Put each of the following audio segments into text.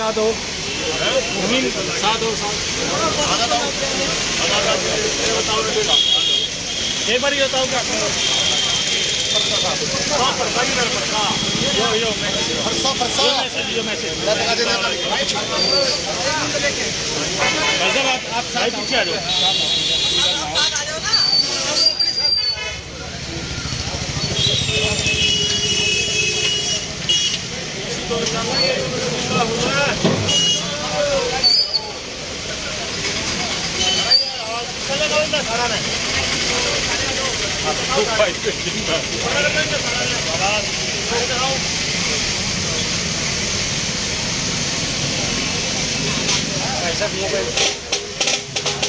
साधो जमीन साधो एक बार ये बताओ क्या यो मैसेज आप साइड पीछे आ जाओ। ऐसा भी है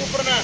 ऊपर ना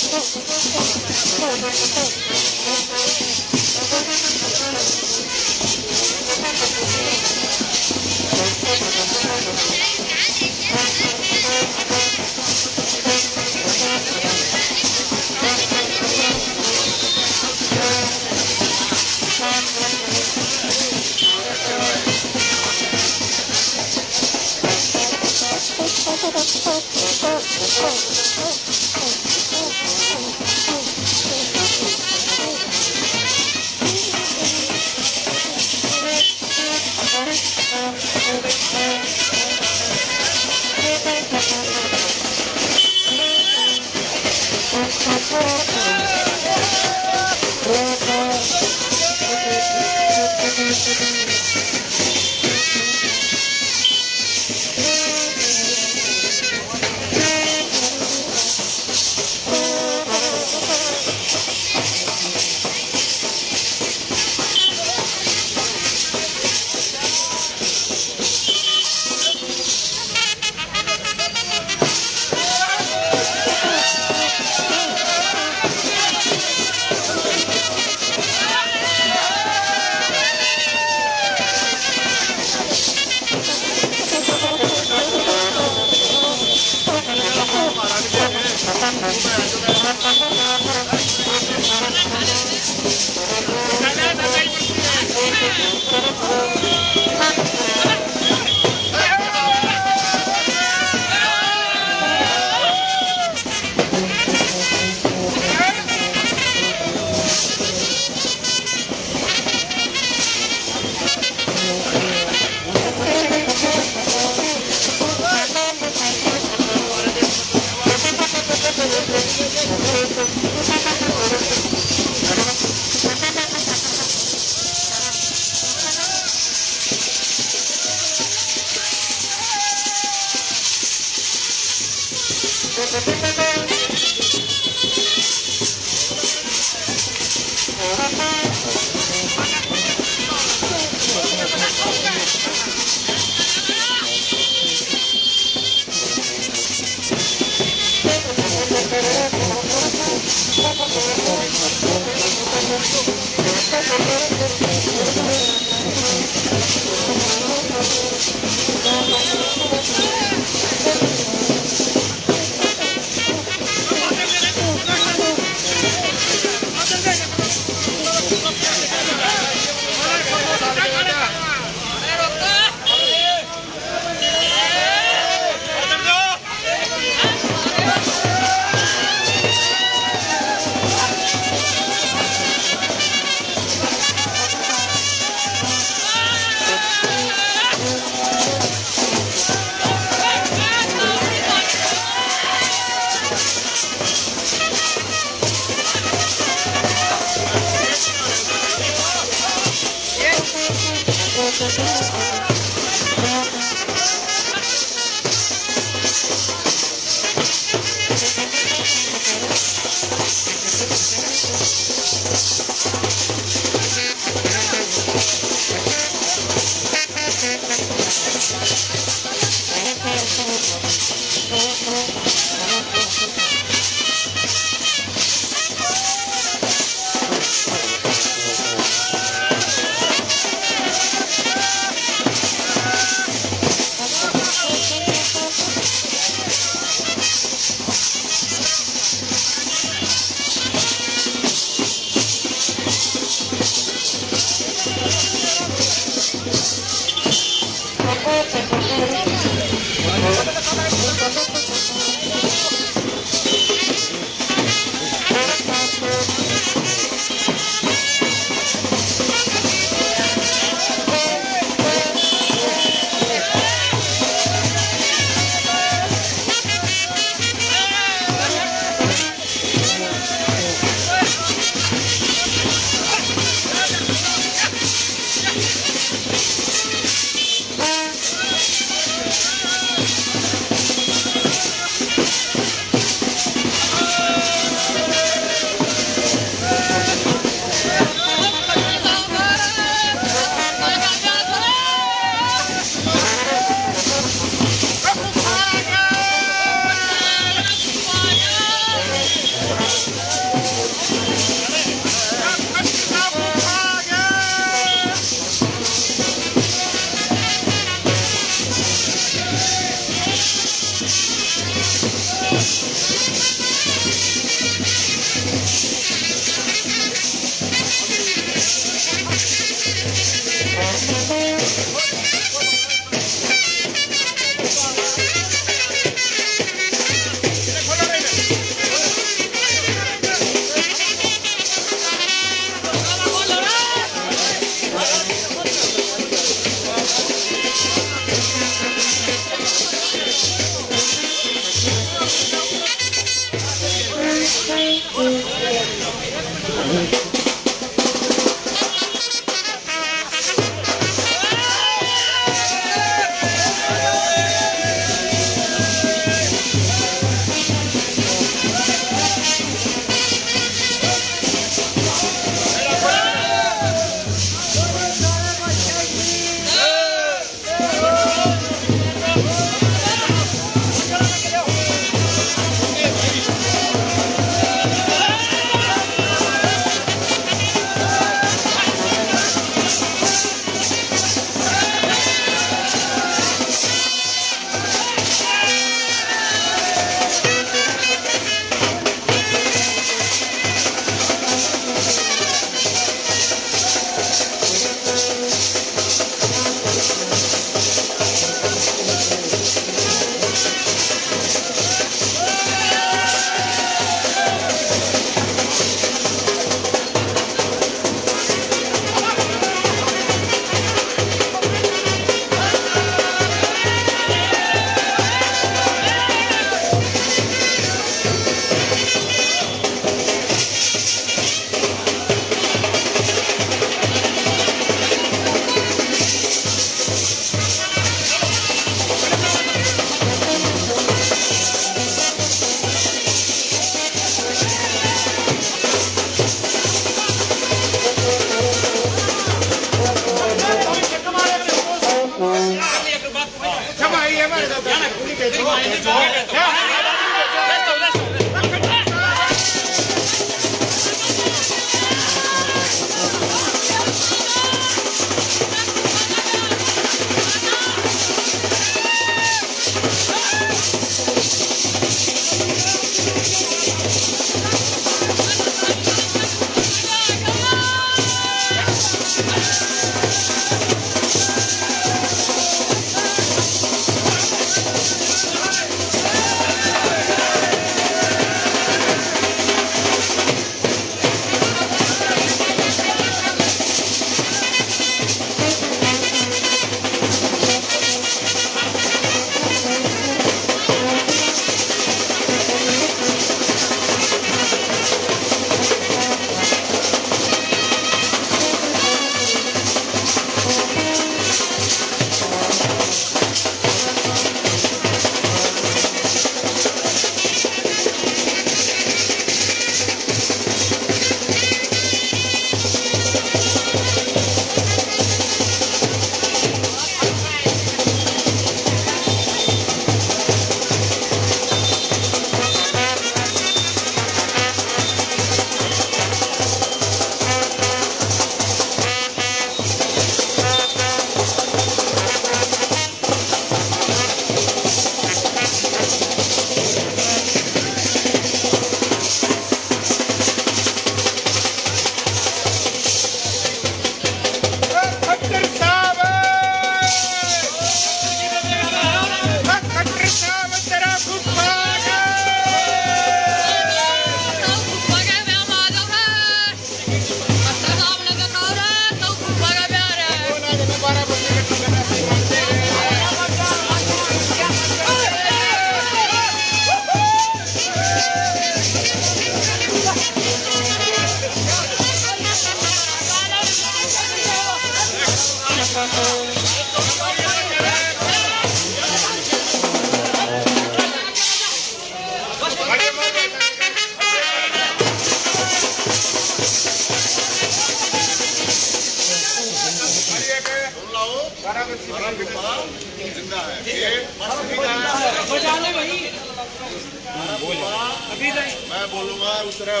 मैं बोलूंगा उस तरह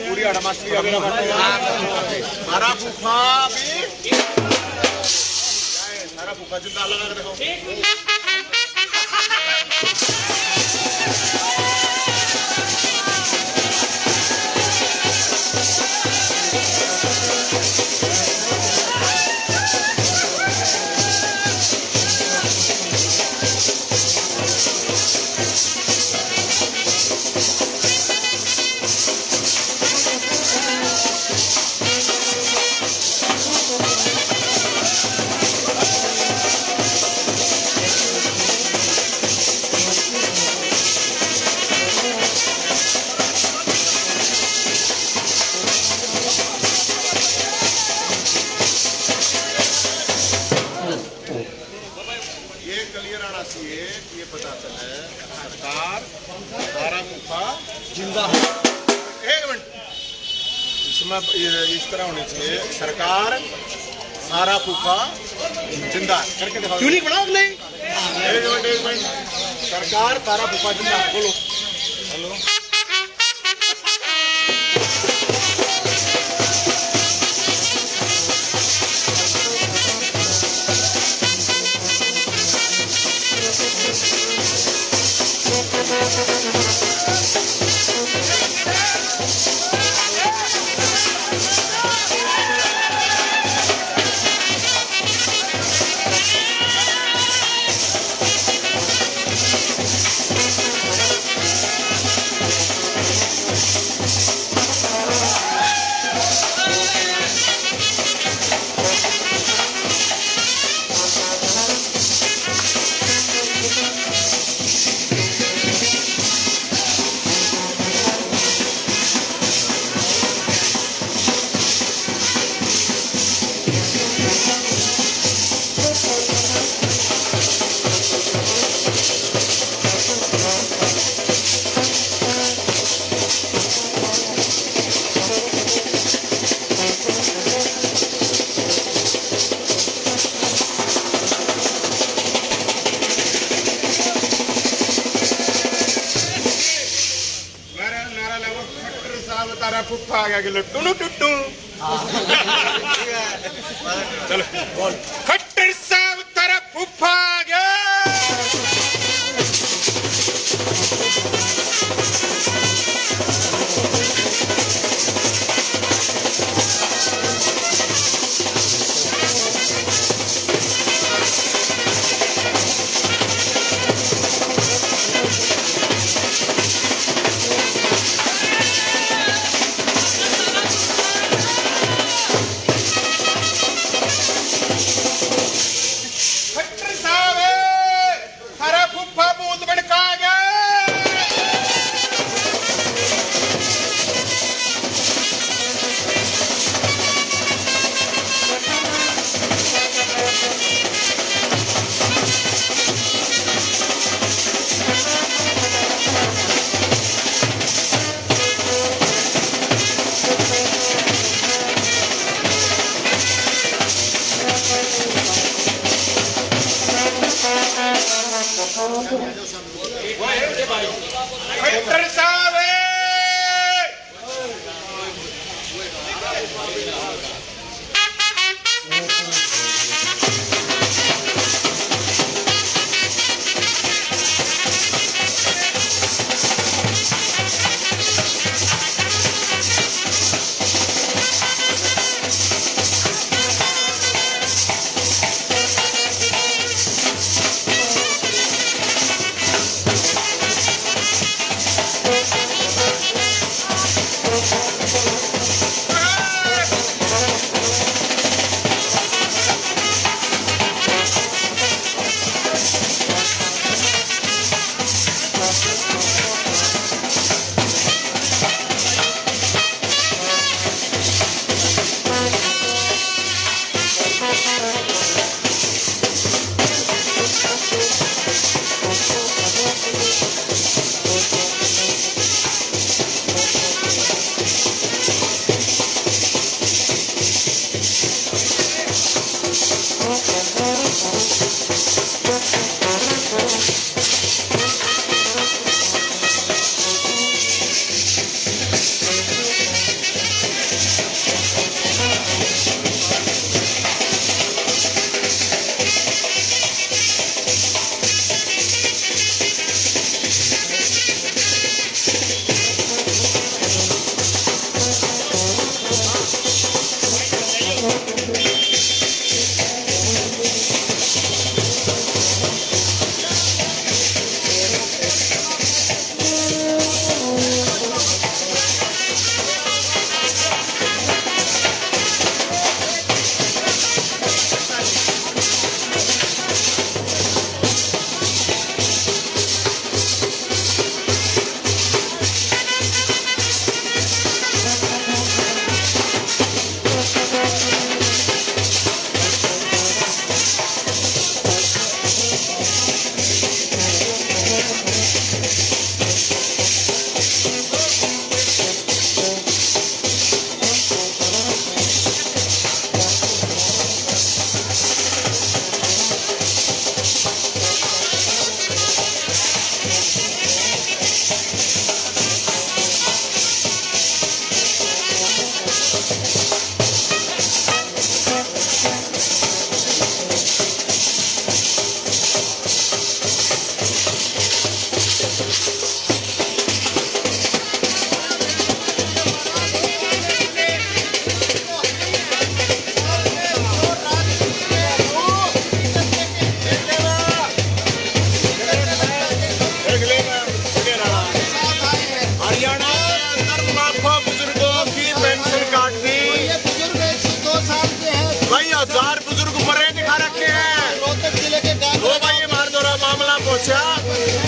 पूरी अड़मासी सारा फूफा भी सारा फूफा जिंदा लगा के देखो ये पता चला है सरकार सारा फूफा जिंदा है। एक मिनट इसमें इस तरह होनी चाहिए सरकार सारा फूफा जिंदा करके दिखाओ। यूनिक बनाओ नहीं। एक मिनट सरकार सारा फूफा जिंदा बोलो। हेलो फुफ्फा आ गया कि लट्टू नु टुट्टू। चलो बोल। खट्टर साहब तेरा फुफ्फा आ गया। खट्टर साहब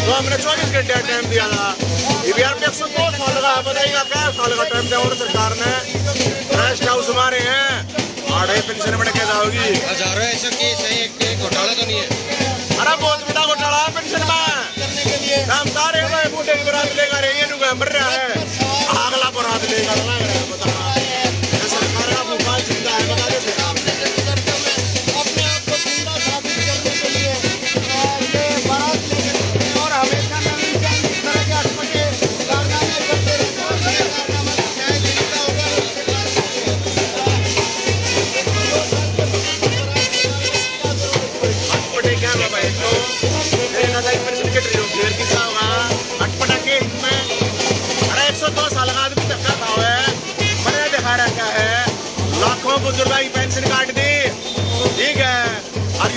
तो हमने 24 घंटे का टाइम दिया था। ईवीआर में 102 साल लगा, बताइएगा क्या साल का टाइम दिया और सरकार ने रेस्ट हाउस हमारे हैं। आड़े पेंशन में कैसा होगी? हजारों ऐसा केस है, एक घोटाला तो नहीं है? अरे बहुत बड़ा घोटाला है पेंशन में। हम सारे बूढ़े की बरात लेकर ये मर रहा है, अगला बरात लेकर बता सरकार का भूखा जिंदा है। बता दे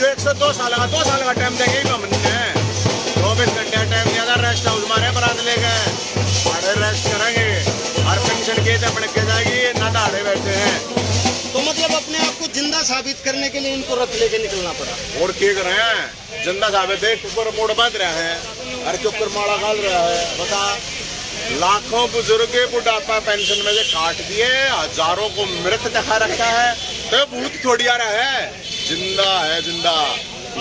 यो 102 साल का 2 साल का टाइम देंगे हमने 24 घंटे टाइम दिया था। रेस्ट हाउस मारे बरात ले गए, अरे रेस्ट करेंगे और पेंशन के अपने के जाएगी ना दाड़े बैठे हैं। तो मतलब अपने आप को जिंदा साबित करने के लिए इनको रथ लेके निकलना पड़ा। और क्या कर रहे हैं, जिंदा साबित है, ऊपर मोड़ बांध रहा है, अरे के ऊपर माला गाल रहा है। बता, लाखों बुजुर्ग बुढ़ापा पेंशन में से काट दिए, हजारों को मृत दिखा रखा है, तो भूत थोड़ी आ रहा है, जिंदा है जिंदा।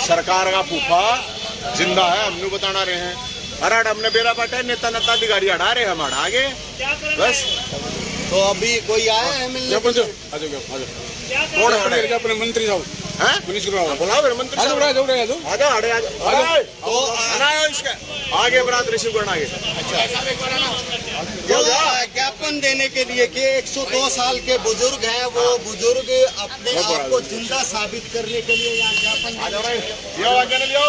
सरकार का फूफा जिंदा है, हमने बताना रहे हैं। अरे हमने बेरा पाटे नेता नेता अधिकारी हटा रहे हमारा आगे बस। तो अभी कोई आया है मिलने? कौन हटे? अपने मंत्री साहब हैं? बुलाओ फिर मंत्री साहब। आजा हटे आजा। तो आना इसका आगे बरात रिसीव करना आगे। तो ज्ञापन देने के लिए कि 102 साल के बुजुर्ग हैं, वो बुजुर्ग अपने आप को जिंदा साबित करने के लिए यहाँ ज्ञापन। आ जाओ भाई, लियो आगे ना लियो।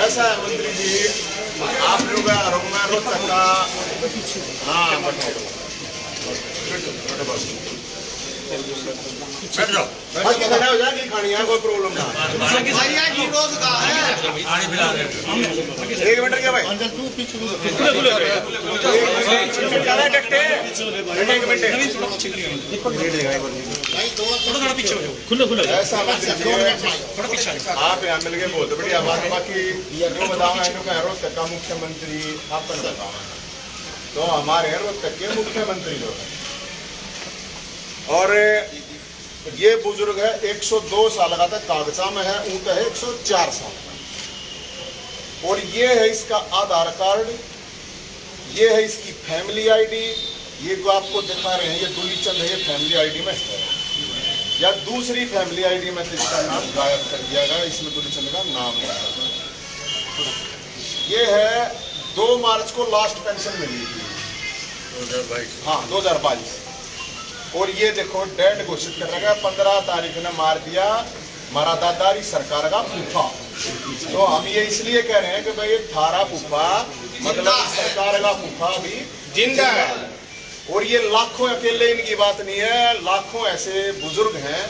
ऐसा है मंत्री जी, आप लोग आरोप में रोज तक का हाँ बैठ जाओ, खड़ा हो जाएगी खानी है, कोई प्रॉब्लम ना। एक मिनट क्या भाई, ऐसा आप यहाँ मिल गए बहुत बढ़िया बात। बाकी जो बताऊंगा इनको रोज तक का मुख्यमंत्री आप बताओ, तो हमारे रोज तक के मुख्यमंत्री जो है, और ये बुजुर्ग है 102 साल का था, कागजा में है, ऊँट है 104 साल, और ये है इसका आधार कार्ड, ये है इसकी फैमिली आईडी, ये जो आपको दिखा रहे हैं ये दुलीचंद है, ये फैमिली आईडी में है, या दूसरी फैमिली आईडी में तो इसका नाम गायब कर दिया गया, इसमें दुलीचंद का नाम है। ये है 2 मार्च को लास्ट पेंशन मिली थी 2022, हाँ 2022, और ये देखो डेट घोषित कर रखा है 15 तारीख ने मार दिया हमारा दादारी सरकार का फूफा। तो हम ये इसलिए कह रहे हैं कि भाई थारा फूफा मतलब सरकार का फूफा भी जिंदा है, और ये लाखों अकेले इनकी बात नहीं है, लाखों ऐसे बुजुर्ग हैं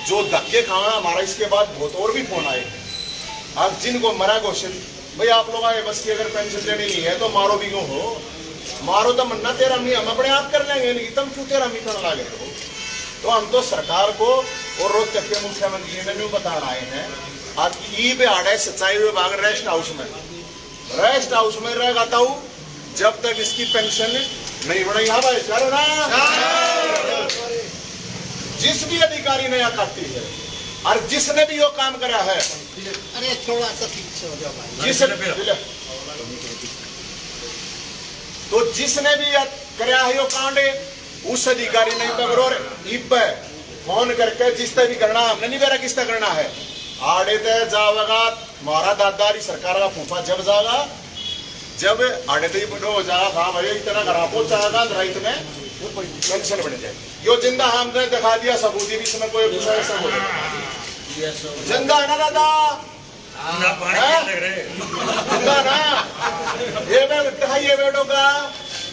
जो धक्के खाए। हमारा इसके बाद बहुत और भी फोन आए, अब जिनको मरा घोषित, भाई आप लोग आए बस की अगर पेंशन देनी नहीं है तो मारो भी क्यों हो, मारो तो मन्ना तेरा मी हम अपने आप कर लेंगे, नहीं तुम क्यों तेरा मी करना लगे हो। तो हम तो सरकार को और रोहतक के मुख्यमंत्री ने भी बताना आए हैं आज ई बिहाड़े सिंचाई विभाग रेस्ट हाउस में रहेगा ताऊ जब तक इसकी पेंशन नहीं बढ़ाई। हाँ भाई करो ना। जिस भी अधिकारी ने यहाँ काटी है और जिसने भी वो काम करा है, अरे थोड़ा सा पीछे हो जाओ भाई। जिसने भी कराया है वो कांड उस अधिकारी ने पकड़ो फोन करके जिसने भी करना हमने नहीं बेरा किसने करना है आड़े ते जावेगा मारा दादारी सरकार का फूफा जब जाएगा जब आड़े ते हो जाएगा। हाँ भाई इतना खराब हो जाएगा इतने पेंशन बढ़ जाएगी। यो जिंदा हमने दिखा दिया सबूत भी इसमें कोई दूसरा ऐसा हो जिंदा है ना दादा जिंदा ना ये डोगा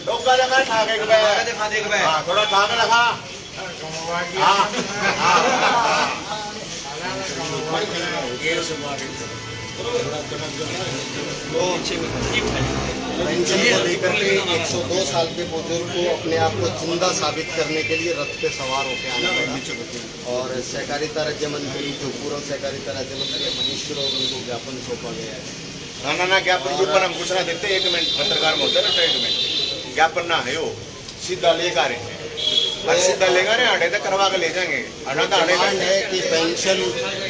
डोगा लगा ठाके थोड़ा ठाके लगा। पेंशन को लेकर के 102 साल के बुजुर्ग को अपने आप को जिंदा साबित करने के लिए रथ पे सवार होकर आना पड़ा और सहकारिता राज्य मंत्री जो पूर्व सहकारिता राज्य मंत्री मनीष ग्रोवर उनको ज्ञापन सौंपा गया है। ना ज्ञापन के ऊपर हम कुछ ना देते। 1 मिनट पत्रकार महोदय ना 1 मिनट ज्ञापन ना है वो सीधा लेगा रहे सीधा लेगा रहे आड़े तक करवा के ले जाएंगे। डिमांड है कि पेंशन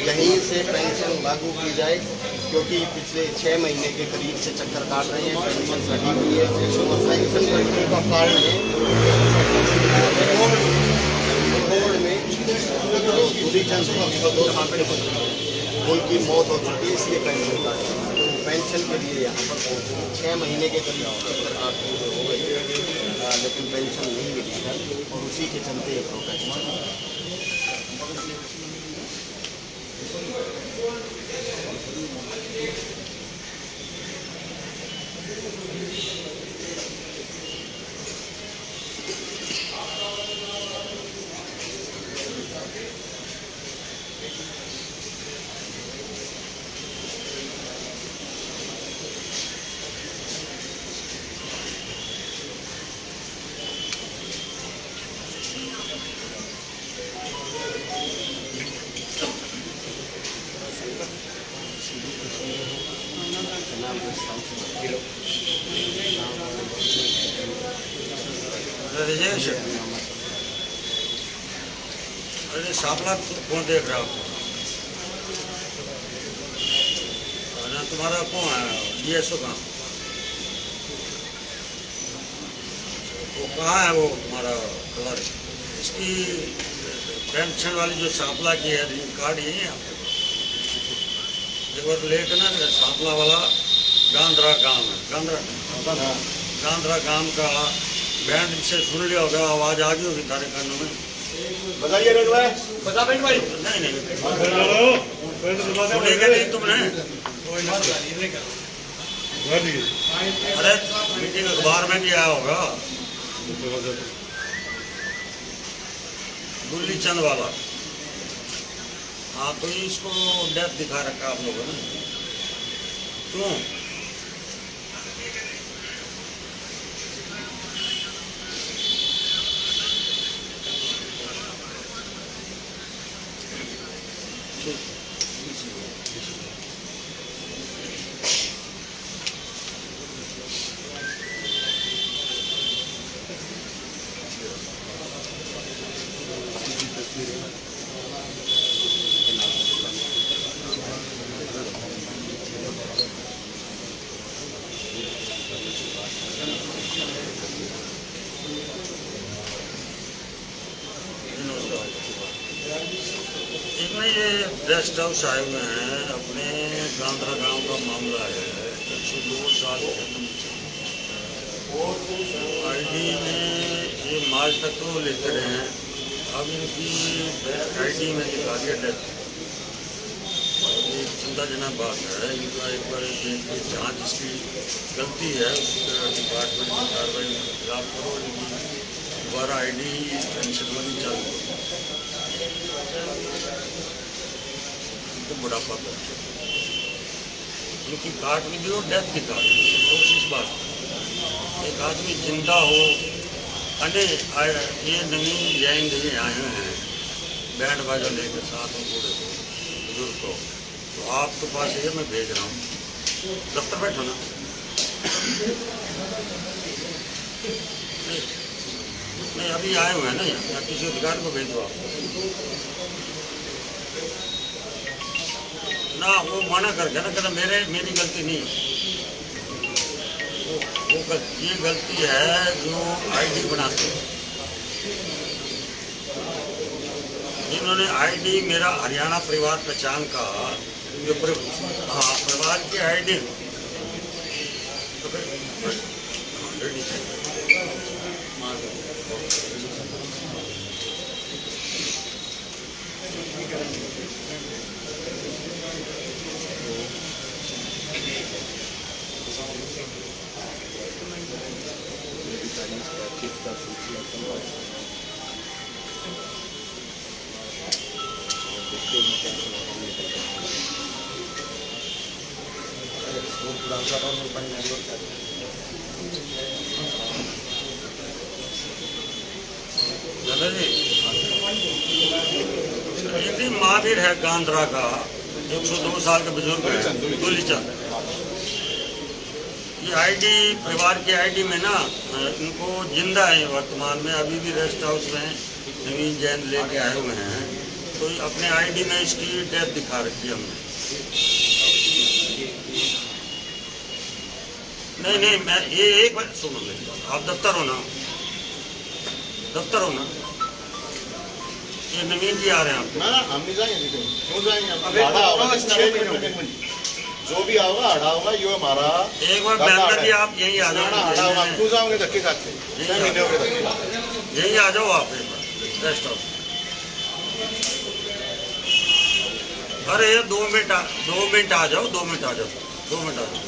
यहीं से पेंशन लागू की जाए क्योंकि पिछले 6 महीने के करीब से चक्कर काट रहे हैं, पेंशन कटी हुई है और पेंशन कटने का कारण है रिकॉर्ड में दूरी चंद 102 साल के उनकी मौत हो चुकी है इसलिए पेंशन काट तो पेंशन के लिए यहाँ पर 6 महीने के करीब चक्कर काटते हुए हो गए लेकिन पेंशन नहीं मिली है और उसी के चलते ये प्रोटेस्ट। अरे सापला कौन देख रहा हो ना तुम्हारा कौन है DSO का वो कहाँ है वो हमारा कलर इसकी पेंशन वाली जो सापला की है कार्ड यही है आपके पास एक बार लेकर ना सापला वाला गांधरा गांव है गांधरा गांव का बैंड से सुन लिया होगा आवाज आ गई होगी तारे कानों में बताइए रेड भाई बता भाई नहीं सुनेगा नहीं तुमने अरे मीटिंग अखबार में भी आया होगा गुल्ली चंद वाला। हाँ तो इसको डेथ दिखा रखा आप लोगों ने क्यों ये गेस्ट हाउस आए हुए हैं अपने गांधरा गांव का मामला है 102 साल ID में ये माल तक तो लेते रहे हैं अब इनकी ID में दिखा दिया डेथ। ये चिंताजनक बात है इनका एक बार ये जाँच इसकी गलती है उसका डिपार्टमेंट की कार्रवाई के खिलाफ करो दोबारा ID पेंशन वाली चालू तो बुढ़ापा कर क्योंकि कार्ड में भी और डेथ की कार्ड तो इस बात एक आदमी जिंदा हो। अने ये नवीन जैन ये आए हैं बैंड बाजा लेकर साथ में बूढ़े को बुजुर्ग को, तो आपके पास ये मैं भेज रहा हूँ, दफ्तर बैठो ना। नहीं अभी आए हुए हैं ना, या किसी अधिकारी को भेज दो आप ना। वो मना करके ना, कहना मेरी गलती नहीं, ये गलती है जो आईडी बनाते हैं, जिन्होंने आईडी मेरा हरियाणा परिवार पहचान का जो परिवार की आईडी तो दादा जी, एक दिन महावीर है गांधरा का, 102 साल का बुजुर्ग है, दूलीचंद। ये आईडी परिवार की आईडी में ना इनको जिंदा है वर्तमान में, अभी भी रेस्ट हाउस में नवीन जैन लेके आए हुए हैं, तो अपने आईडी में इसकी डेथ दिखा रखी है हमने। नहीं मैं ये एक बार सुनो, आप दफ्तर हो ना, दफ्तर हो ना, ये नवीन जी आ रहे हैं आप ना हम नहीं जाएंगे, क्यों जाएंगे? जो भी आओगा आड़ा होगा, ये हमारा एक बार बैंकर जी आप यहीं आ जाओ, क्यों जाओगे धक्के खाते? यहीं आ जाओ आप एक बार रेस्ट हाउस। अरे 2 मिनट आ जाओ, 2 मिनट आ जाओ, 2 मिनट आ जाओ, 2 मिनट आ जाओ।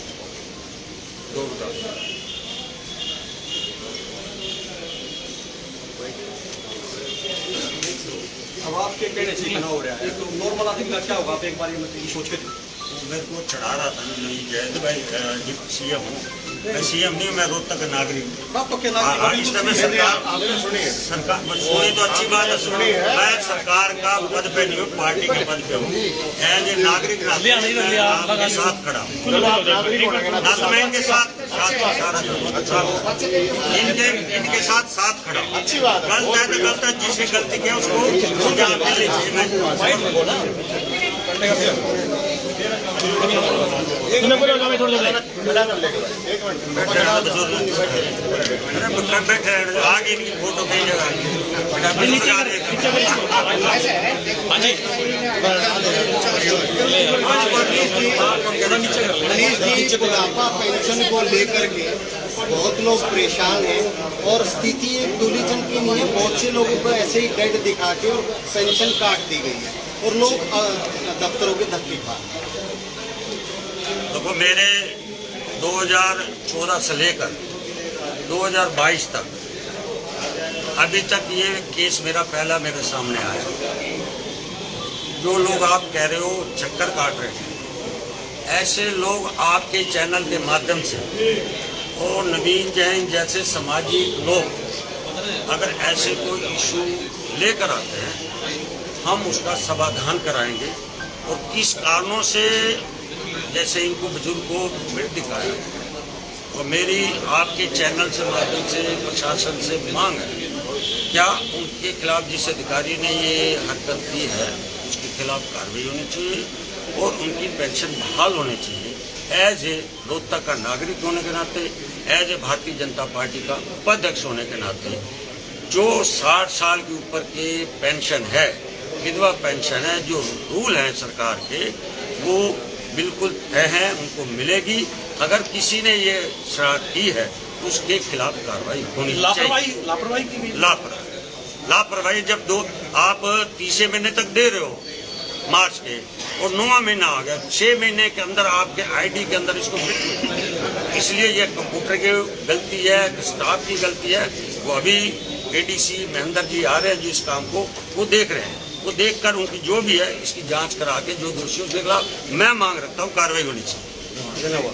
अब आपके कहने से बना हो रहा है, तो नॉर्मल आदमी का क्या होगा? आप एक बार ये सोच के मेरे को चढ़ा रहा था नहीं जैद भाई सीएम हूँ, मैं सीएम नहीं, मैं रोहतक का नागरिक हूँ। तो क्या इस समय सरकार सुनी तो अच्छी बात है, सुनी मैं सरकार का पद पे नहीं हूँ, पार्टी के पद पे हूँ, एज ए नागरिक आपके साथ खड़ा हूँ, ना तो मैं इनके साथ इनके साथ खड़ा हूँ। अच्छी बात है, गलत है तो गलत है, जिसने गलती किया उसको सजा मिलनी चाहिए। बैठे आगे इनकी फोटो कई जगह बुढ़ापा पेंशन को लेकर के बहुत लोग परेशान हैं, और स्थिति एक दूलीचंद की नहीं है, बहुत से लोगों को ऐसे ही डेड दिखा के पेंशन काट दी गई है और लोग दफ्तरों के धक्के खा रहे हैं। देखो मेरे 2014 से लेकर 2022 तक अभी तक ये केस मेरा पहला मेरे सामने आया। जो लोग आप कह रहे हो चक्कर काट रहे हैं, ऐसे लोग आपके चैनल के माध्यम से और नवीन जैन जैसे सामाजिक लोग अगर ऐसे कोई इशू लेकर आते हैं, हम उसका समाधान कराएंगे। और किस कारणों से जैसे इनको बुजुर्ग को मिट दिखाया, और मेरी आपके चैनल से माध्यम से प्रशासन से मांग है, क्या उनके खिलाफ जिस अधिकारी ने ये हरकत की है उसके खिलाफ कार्रवाई होनी चाहिए और उनकी पेंशन बहाल होनी चाहिए। एज ए रोहतक का नागरिक होने के नाते, as a Bharatiya Janata party का उपाध्यक्ष होने के नाते, जो 60 साल के ऊपर के पेंशन है, विधवा पेंशन है, जो रूल हैं सरकार के, वो बिल्कुल तय है, उनको मिलेगी। अगर किसी ने ये शरारत की है उसके खिलाफ कार्रवाई होनी चाहिए। लापरवाही जब आप 30 महीने तक दे रहे हो मार्च के, और 9वां महीना आ गया, 6 महीने के अंदर आपके आईडी के अंदर इसको फिट, इसलिए ये कंप्यूटर की गलती है, स्टाफ की गलती है। वो अभी एडीसी महेंद्र जी आ रहे हैं जो इस काम को वो देख रहे हैं, वो देखकर उनकी जो भी है इसकी जांच करा के जो दोषियों के खिलाफ मैं मांग रखता हूँ कार्रवाई होनी चाहिए। धन्यवाद।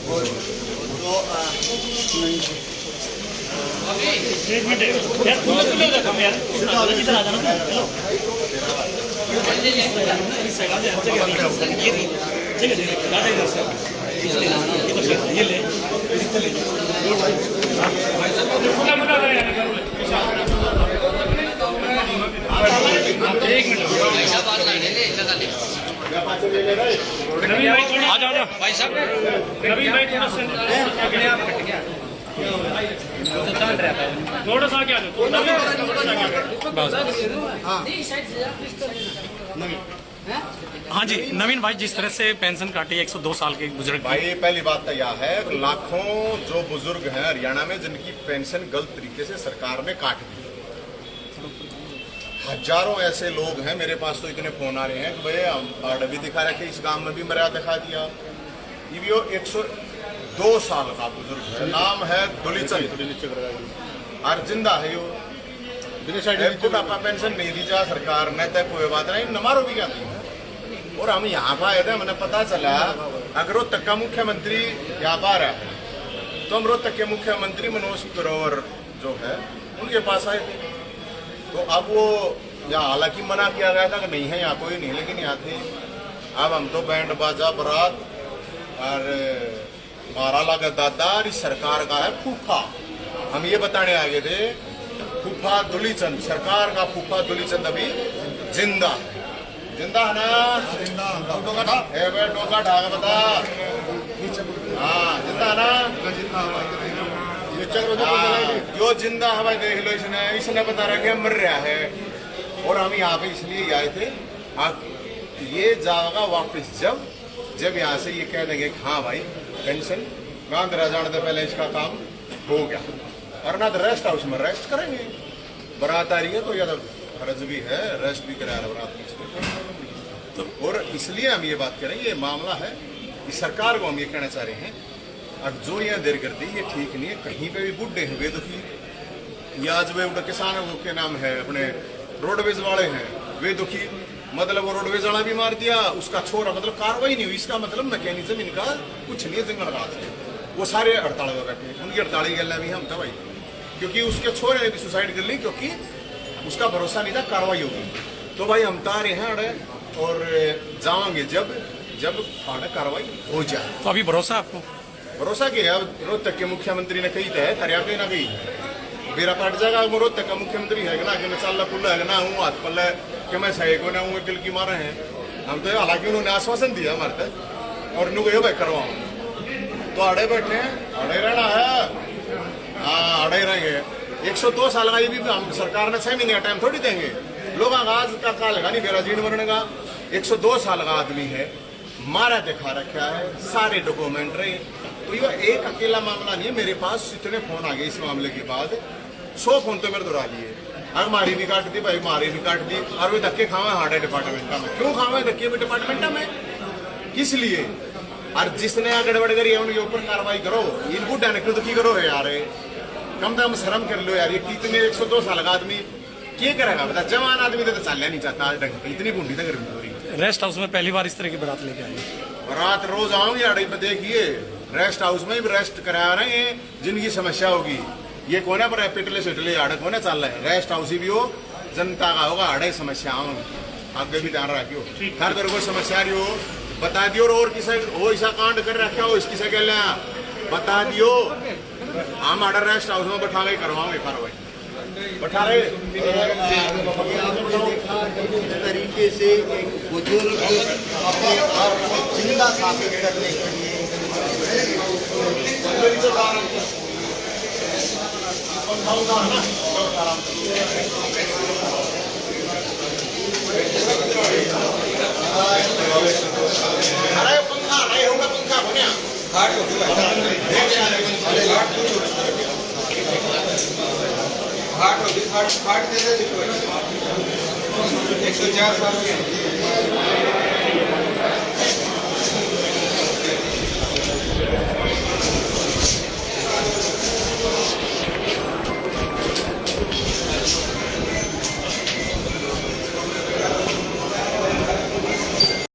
थोड़ा सा क्या हाँ जी नवीन भाई, जिस तरह से पेंशन काटी 102 साल के बुजुर्ग की। भाई पहली बात तो यह है कि लाखों जो बुजुर्ग हैं हरियाणा में जिनकी पेंशन गलत तरीके से सरकार ने काट दी, हजारों ऐसे लोग हैं। मेरे पास तो इतने फोन आ रहे हैं कि भाई हम कार्ड भी दिखा रखे, इस गांव में भी मर्या दिखा दिया। ये 102 साल का बुजुर्ग है, नाम है दुलीचंद और जिंदा है यो। बुढ़ापा पेंशन नहीं दी जा सरकार ने, तय कोई बात नहीं, नमारो भी क्या नहीं। और हम यहाँ पर आए थे, मैंने पता चला अगर रोहतक का मुख्यमंत्री यहाँ पर आ रहा है तो हम रोहतक के मुख्यमंत्री मनोज ग्रोवर जो है उनके पास आए थे। तो अब वो यहाँ हालांकि मना किया गया था कि नहीं है यहाँ कोई नहीं, लेकिन यहाँ थे। अब हम तो बैंड बाजा बारात और मारा लगा दादा, इस सरकार का है फूफा। हम ये बताने आगे थे फूफा दुलीचंद, सरकार का फूफा दुलीचंद अभी जिंदा है। जिंदा है ना? जिंदा डोका ढाक बता। हाँ जिंदा है ना? जो जिंदा है भाई देख लो, इसने बता रहा कि मर रहा है। और हम यहाँ पे इसलिए आए थे, ये जाएगा वापस जब यहाँ से ये कह देंगे हाँ भाई पेंशन गांधरा जाने से पहले इसका काम हो गया, और ना तो रेस्ट हाउस में रेस्ट करेंगे। बारात आ रही है तो या तो फर्ज भी है रेस्ट भी करा बारात तो। और इसलिए हम ये बात करें, ये मामला है कि सरकार को हम ये कहना चाह रहे हैं, अब जो यह देर करती है ये ठीक नहीं है। कहीं पे भी बुढ़े हैं बेदुखी, या आज वे किसानों के नाम है अपने रोडवेज वाले हैं वे दुखी, मतलब वो रोडवेज वाला भी मार दिया, उसका छोरा मतलब कार्रवाई नहीं हुई। इसका मतलब मैकेनिज्म इनका कुछ नहीं है। जंगल राज है वो सारे हड़ताल में बैठे, उनकी हड़ताली गलना भी हम था भाई, क्योंकि उसके छोरे ने भी सुसाइड कर ली क्योंकि उसका भरोसा नहीं था कार्रवाई होगी। तो भाई हम तारे हैं अड़े और जाएंगे जब कार्रवाई हो जाए। तो अभी भरोसा आपको? भरोसा क्या है? अब रोहतक के मुख्यमंत्री ने कही है, हरियाणा के ना कही बेरा पाट जाएगा। वो रोहतक का मुख्यमंत्री है ना कि मैं चाल पुल्ला है ना हूँ हाथ पल्ला कि मैं सही को ना हूँ किल की मारे हैं हम तो। हालांकि उन्होंने आश्वासन दिया हमारे तक और नु भाई करवाओ, तो अड़े बैठे हैं, अड़े रहना है। हाँ अड़े रहेंगे। 102 साल का ये भी हम सरकार ने 6 महीने का टाइम थोड़ी देंगे। लोग आगाज का काल लगा नहीं बेरा जीण मरने का। 102 साल का आदमी है, मारा दिखा रखा है, सारे डॉक्यूमेंट रहे। तो ये एक अकेला मामला नहीं है। मेरे पास इतने फोन आ गए इस मामले के बाद, 100 फोन तो मेरे दोहरा लिए। अगर मारी भी काट दी भाई, मारी भी काट दी, और वे धक्के खावे हार्ड डिपार्टमेंट में। क्यों खावे धक्के भी डिपार्टमेंट में? किस लिए? और जिसने गड़बड़ करी है उनके ऊपर कार्रवाई करो। इनको डायरेक्ट दुखी करो है यार, कम से कम शर्म कर लो यार। ये कितने 102 साल का आदमी क्या करेगा बता? जवान आदमी तो चलना नहीं चाहता आज तक, इतनी बूंदी तक गर्मी हो रही। रेस्ट हाउस में पहली बार इस तरह की बारात लेके आए। बारात रोज आऊंगी अड़ी पे, देखिए रेस्ट हाउस में भी रेस्ट करा रहे हैं जिनकी समस्या होगी। ये कोने पर पिटले सिटले आड़े कोने चल रहे हैं। रेस्ट हाउस भी हो जनता का होगा, अड़े समस्या आगे भी ध्यान रखियो। हर तरह को समस्या रही हो बता दियो, और किसे हो ऐसा कांड कर रखा हो इसकी से कह लिया बता दियो। हम आर्डर रेस्ट हाउस में बैठा के करवाओगे कार्रवाई, बैठा रहे। जिस तरीके से एक बुजुर्ग अपने आप को जिंदा साबित करने के लिए अरे पंखा नहीं होगा, पंखा बनिया हार्ट 104 साल के